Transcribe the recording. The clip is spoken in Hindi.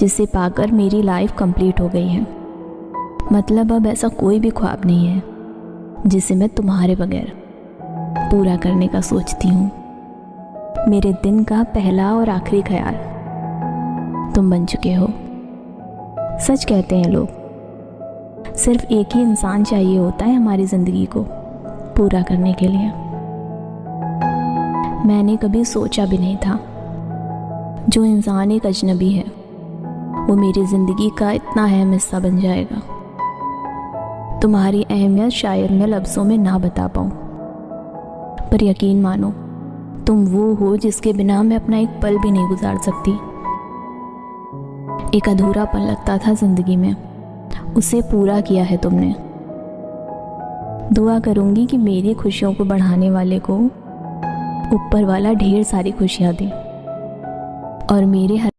जिसे पाकर मेरी लाइफ कंप्लीट हो गई है। मतलब अब ऐसा कोई भी ख्वाब नहीं है जिसे मैं तुम्हारे बगैर पूरा करने का सोचती हूँ। मेरे दिन का पहला और आखिरी ख्याल तुम बन चुके हो। सच कहते हैं लोग, सिर्फ एक ही इंसान चाहिए होता है हमारी ज़िंदगी को पूरा करने के लिए। मैंने कभी सोचा भी नहीं था जो इंसान एक अजनबी है वो मेरी ज़िंदगी का इतना अहम हिस्सा बन जाएगा। तुम्हारी अहमियत शायद मैं लफ्ज़ों में ना बता पाऊँ, पर यकीन मानो तुम वो हो जिसके बिना मैं अपना एक पल भी नहीं गुजार सकती। एक अधूरापन लगता था ज़िंदगी में, उसे पूरा किया है तुमने। दुआ करूँगी कि मेरी खुशियों को बढ़ाने वाले को ऊपर वाला ढेर सारी खुशियाँ दे और मेरे